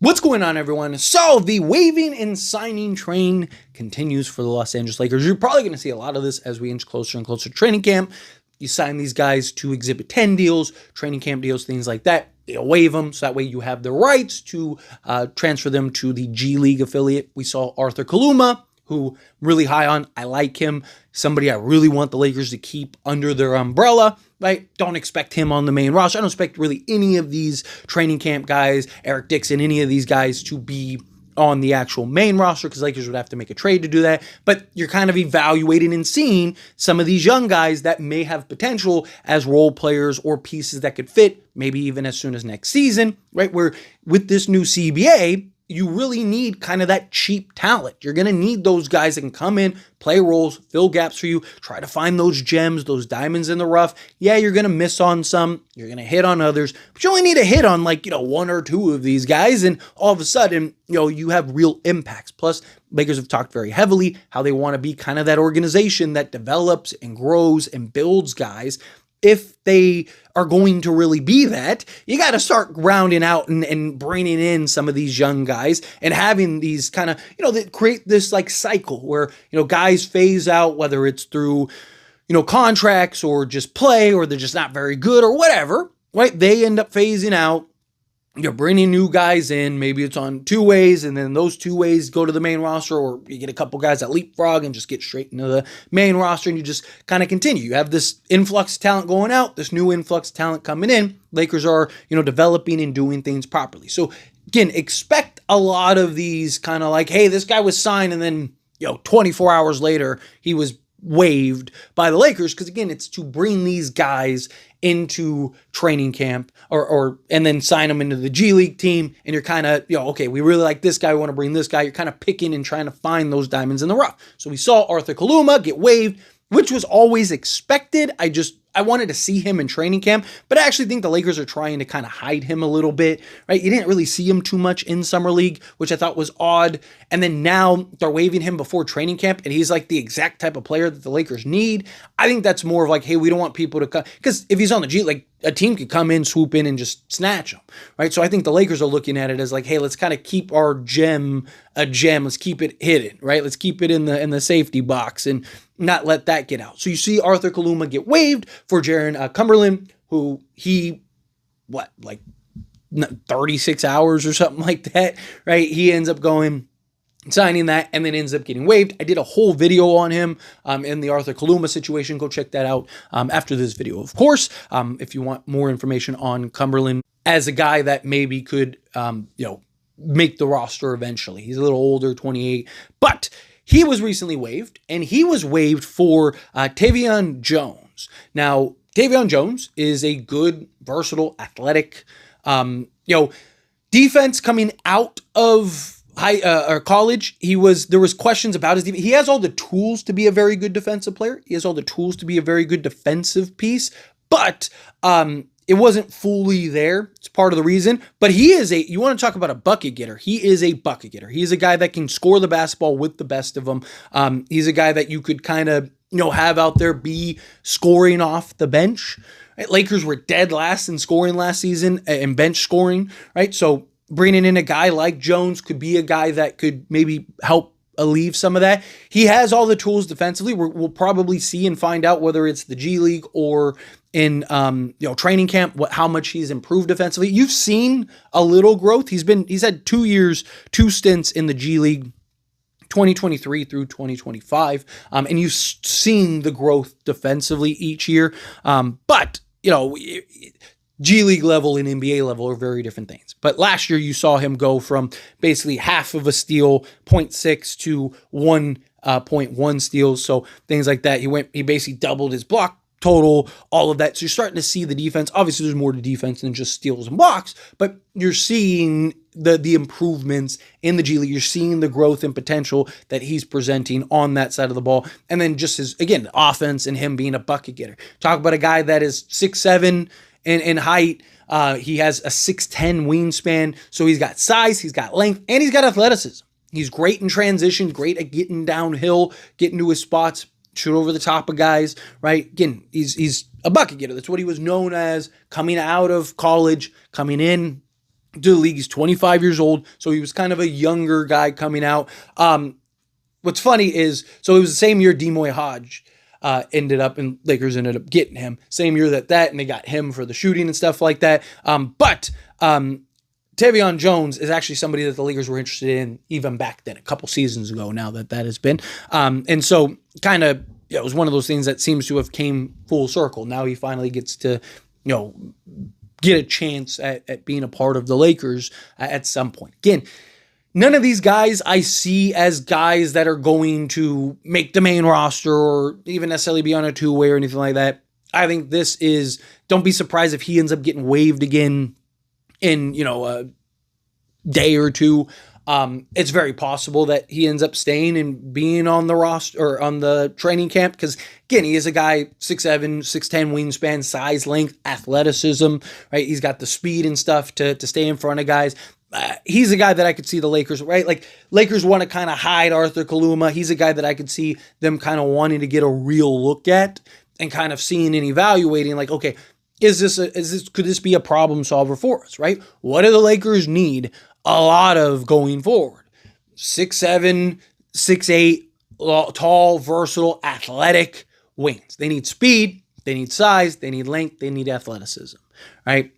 What's going on, everyone? So the waiving and signing train continues for the Los Angeles Lakers. You're probably going to see a lot of this as we inch closer and closer to training camp. You sign these guys to Exhibit 10 deals, training camp deals, things like that. You'll waive them, so that way you have the rights to transfer them to the G League affiliate. We saw Arthur Kaluma, who really high on. I like him. Somebody I really want the Lakers to keep under their umbrella, right? Don't expect him on the main roster. I don't expect really any of these training camp guys, Eric Dixon, any of these guys to be on the actual main roster because Lakers would have to make a trade to do that. But you're kind of evaluating and seeing some of these young guys that may have potential as role players or pieces that could fit, maybe even as soon as next season, right? Where with this new CBA, you really need kind of that cheap talent. You're going to need those guys that can come in, play roles, fill gaps for you, try to find those gems, those diamonds in the rough. Yeah, you're going to miss on some, you're going to hit on others, but you only need to hit on one or two of these guys, and all of a sudden, you have real impacts. Plus, Lakers have talked very heavily how they want to be kind of that organization that develops and grows and builds guys. If they are going to really be that, you got to start rounding out and bringing in some of these young guys and having these kind of, that create this cycle where, guys phase out, whether it's through, contracts or just play, or they're just not very good or whatever, right? They end up phasing out. You're bringing new guys in. Maybe it's on two ways, and then those two ways go to the main roster, or you get a couple guys that leapfrog and just get straight into the main roster, and you just kind of continue. You have this influx of talent going out, this new influx of talent coming in. Lakers are, developing and doing things properly. So again, expect a lot of these kind of hey, this guy was signed, and then 24 hours later he was waived by the Lakers, because again, it's to bring these guys into training camp and then sign them into the G League team, and you're kind of, okay, we really like this guy, we want to bring this guy. You're kind of picking and trying to find those diamonds in the rough. So we saw Arthur Kaluma get waived, which was always expected. I wanted to see him in training camp, but I actually think the Lakers are trying to kind of hide him a little bit, right? You didn't really see him too much in Summer League, which I thought was odd. And then now they're waiving him before training camp, and he's the exact type of player that the Lakers need. I think that's more of hey, we don't want people to come, because if he's on the G, a team could come in, swoop in, and just snatch him, right? So I think the Lakers are looking at it as hey, let's kind of keep our gem a gem. Let's keep it hidden, right? Let's keep it in the safety box and not let that get out. So you see Arthur Kaluma get waived for Jarron Cumberland, who 36 hours or something like that, right? He ends up going, signing that, and then ends up getting waived. I did a whole video on him in the Arthur Kaluma situation. Go check that out after this video, of course, if you want more information on Cumberland as a guy that maybe could, make the roster eventually. He's a little older, 28, but he was recently waived, and he was waived for Tavon Jones. Now, Tavon Jones is a good, versatile, athletic, defense coming out of college. There was questions about his defense. He has all the tools to be a very good defensive player. He has all the tools to be a very good defensive piece, but it wasn't fully there. It's part of the reason. But you want to talk about a bucket getter. He is a bucket getter. He's a guy that can score the basketball with the best of them. He's a guy that you could kind of, have out there be scoring off the bench. Right? Lakers were dead last in scoring last season and bench scoring, right? So bringing in a guy like Jones could be a guy that could maybe help alleviate some of that. He has all the tools defensively. We'll probably see and find out whether it's the G League or in training camp how much he's improved defensively. You've seen a little growth. He's had 2 years, 2 stints in the G League, 2023 through 2025, and you've seen the growth defensively each year. But G League level and NBA level are very different things. But last year you saw him go from basically half of a steal, 0.6 to 1.1 steals. So things like that. He basically doubled his block total, all of that. So you're starting to see the defense. Obviously there's more to defense than just steals and blocks, but you're seeing the improvements in the G League. You're seeing the growth and potential that he's presenting on that side of the ball. And then just his, again, offense and him being a bucket getter. Talk about a guy that is 6'7", in height. He has a 6'10" wingspan. So he's got size, he's got length, and he's got athleticism. He's great in transition, great at getting downhill, getting to his spots, shoot over the top of guys, right? Again, he's a bucket getter. That's what he was known as coming out of college, coming in, to the league. He's 25 years old, so he was kind of a younger guy coming out. What's funny is, so it was the same year Demoy Hodge ended up, and Lakers ended up getting him. Same year and they got him for the shooting and stuff like that. But Tavon Jones is actually somebody that the Lakers were interested in even back then, a couple seasons ago now that has been. And so kind of, it was one of those things that seems to have came full circle. Now he finally gets to, get a chance at being a part of the Lakers at some point. Again, none of these guys I see as guys that are going to make the main roster or even necessarily be on a two-way or anything like that. I think this is, don't be surprised if he ends up getting waived again in, a day or two. It's very possible that he ends up staying and being on the roster or on the training camp because, again, he is a guy 6'7", 6'10", wingspan, size, length, athleticism, right? He's got the speed and stuff to stay in front of guys. He's a guy that I could see the Lakers, right? Like, Lakers want to kind of hide Arthur Kaluma. He's a guy that I could see them kind of wanting to get a real look at and kind of seeing and evaluating, like, okay, could this be a problem solver for us, right? What do the Lakers need a lot of going forward? 6'7", 6'8", tall, versatile, athletic wings. They need speed, they need size, they need length, they need athleticism, right?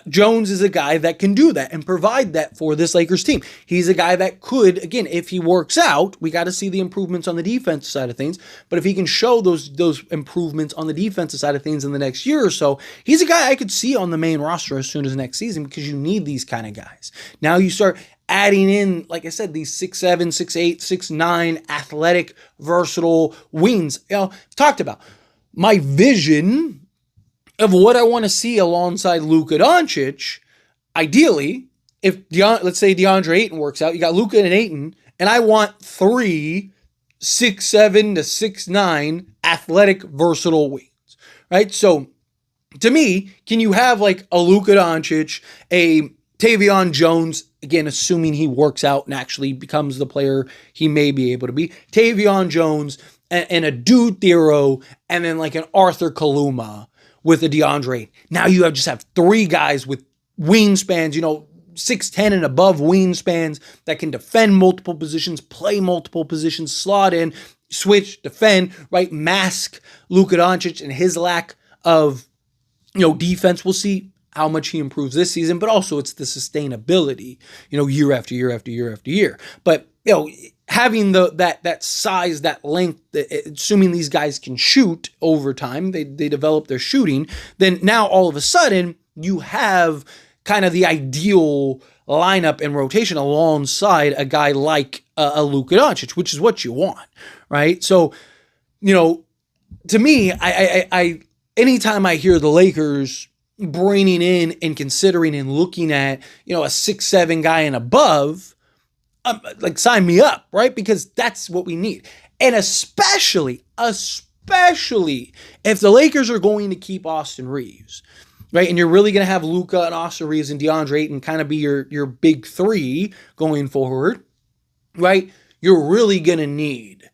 Jones is a guy that can do that and provide that for this Lakers team. He's a guy that could, again, if he works out, we got to see the improvements on the defensive side of things, but if he can show those improvements on the defensive side of things in the next year or so, he's a guy I could see on the main roster as soon as next season because you need these kind of guys. Now you start adding in, like I said, these 6'7", 6'8", 6'9", athletic, versatile wings. Talked about my vision of what I want to see alongside Luka Doncic. Ideally, if let's say DeAndre Ayton works out, you got Luka and Ayton, and I want 3 6'7" to 6'9" athletic, versatile wings, right? So, to me, can you have like a Luka Doncic, a Tavon Jones, again, assuming he works out and actually becomes the player he may be able to be, Tavon Jones, and a Dude Thero, and then like an Arthur Kaluma with a DeAndre. Now you just have 3 guys with wingspans, 6'10" and above wingspans that can defend multiple positions, play multiple positions, slot in, switch, defend, right? Mask Luka Doncic and his lack of, defense. We'll see how much he improves this season, but also it's the sustainability, year after year after year after year. But, having that size, that length, assuming these guys can shoot over time, they develop their shooting, then now all of a sudden you have kind of the ideal lineup and rotation alongside a guy like a Luka Doncic, which is what you want, right? So, to me, I anytime I hear the Lakers bringing in and considering and looking at, a 6'7" guy and above, like, sign me up, right? Because that's what we need. And especially if the Lakers are going to keep Austin Reeves, right? And you're really going to have Luka and Austin Reeves and DeAndre Ayton kind of be your big 3 going forward, right? You're really going to need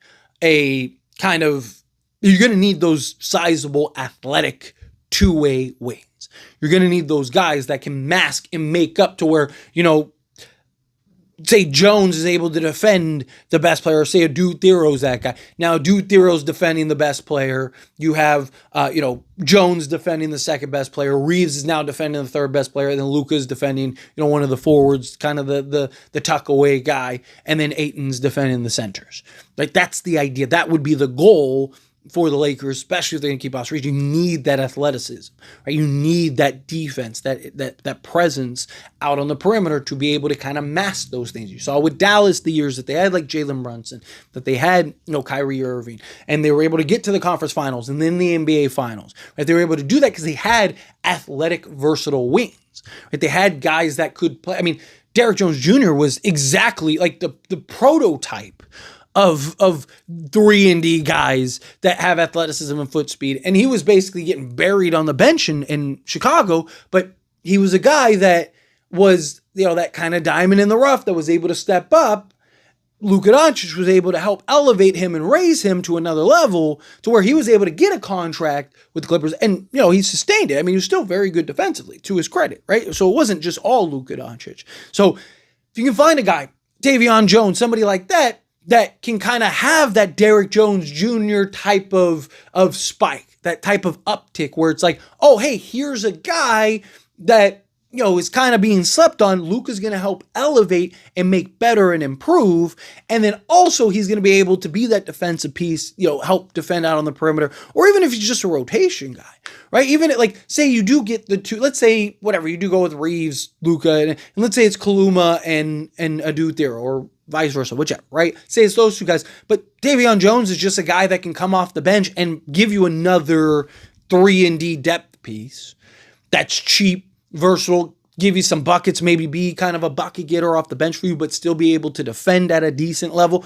you're going to need those sizable, athletic, two-way wings. You're going to need those guys that can mask and make up to where, say Jones is able to defend the best player, or say a Dude Thero's that guy. Now Dude Thero's defending the best player. You have, Jones defending the second best player. Reeves is now defending the third best player. And then Luka's defending, one of the forwards, kind of the tuck away guy. And then Ayton's defending the centers. Like, that's the idea. That would be the goal for the Lakers, especially if they're going to keep Austin Reeves. You need that athleticism, right? You need that defense, that presence out on the perimeter to be able to kind of mask those things. You saw with Dallas the years that they had like Jalen Brunson, that they had Kyrie Irving, and they were able to get to the conference finals and then the NBA finals. Right? They were able to do that because they had athletic, versatile wings. Right? They had guys that could play. I mean, Derrick Jones Jr. was exactly like the prototype of 3-and-D guys that have athleticism and foot speed. And he was basically getting buried on the bench in Chicago, but he was a guy that was, that kind of diamond in the rough that was able to step up Luka Doncic was able to help elevate him and raise him to another level to where he was able to get a contract with the Clippers. And, he sustained it. I mean, he was still very good defensively, to his credit, right? So it wasn't just all Luka Doncic. So if you can find a guy, Tavon Jones, somebody like that can kind of have that Derrick Jones Jr. type of spike, that type of uptick where it's like, oh, hey, here's a guy that is kind of being slept on. Luka's going to help elevate and make better and improve. And then also he's going to be able to be that defensive piece, help defend out on the perimeter, or even if he's just a rotation guy, right? Even say you do get the two, let's say whatever, you do go with Reeves, Luka, and let's say it's Kaluma and Adu there, or vice versa, whichever, right? Say it's those two guys. But Tavon Jones is just a guy that can come off the bench and give you another 3-and-D depth piece that's cheap, versatile, give you some buckets, maybe be kind of a bucket getter off the bench for you, but still be able to defend at a decent level,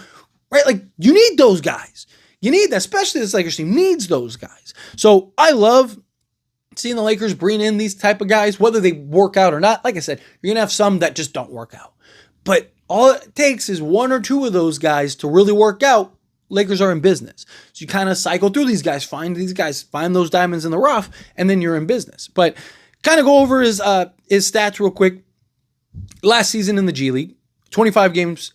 right? Like, you need those guys. You need that, especially this Lakers team needs those guys. So I love seeing the Lakers bring in these type of guys, whether they work out or not. Like I said, you're going to have some that just don't work out. But all it takes is one or two of those guys to really work out. Lakers are in business. So you kind of cycle through these guys, find those diamonds in the rough, and then you're in business. But kind of go over his stats real quick. Last season in the G League, 34 games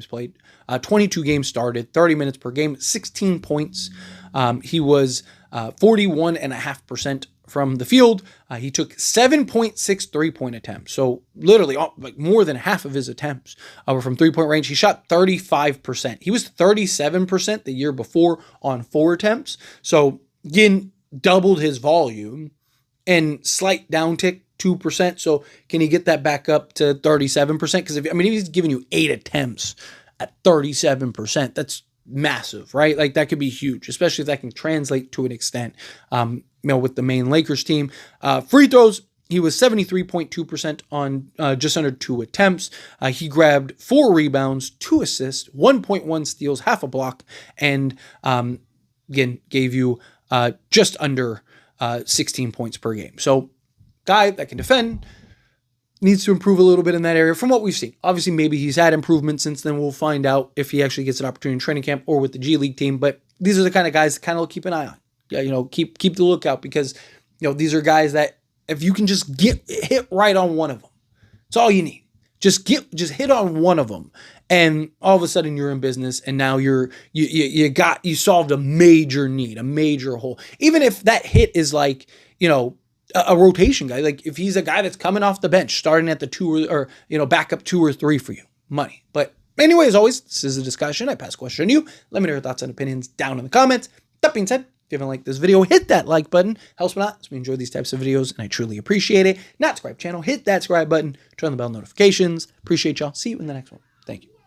played, 22 games started, 30 minutes per game, 16 points. He was 41.5% from the field. He took 7.6 3-point attempts. So literally more than half of his attempts were from 3-point range. He shot 35%. He was 37% the year before on 4 attempts. So again, doubled his volume and slight downtick 2%. So can he get that back up to 37%? Because if he's giving you 8 attempts at 37%, that's massive, right? Like, that could be huge, especially if that can translate to an extent, with the main Lakers team. Free throws, he was 73.2% on just under 2 attempts. He grabbed 4 rebounds, 2 assists, 1.1 steals, half a block, and again, gave you just under 16 points per game. So, guy that can defend, needs to improve a little bit in that area from what we've seen. Obviously, maybe he's had improvement since then. We'll find out if he actually gets an opportunity in training camp or with the G League team. But these are the kind of guys to kind of keep an eye on. Yeah, keep the lookout, because these are guys that if you can just hit right on one of them, it's all you need. Just hit on one of them, and all of a sudden you're in business, and now you solved a major need, a major hole. Even if that hit is like, a rotation guy, like if he's a guy that's coming off the bench, starting at the 2 or backup 2 or 3 for you, money. But anyway, as always, this is a discussion. I pass the question to you. Let me know your thoughts and opinions down in the comments. That being said, if you haven't liked this video, hit that like button. Helps me out, as we enjoy these types of videos, and I truly appreciate it. Not subscribe channel, hit that subscribe button, turn on the bell notifications. Appreciate y'all. See you in the next one. Thank you.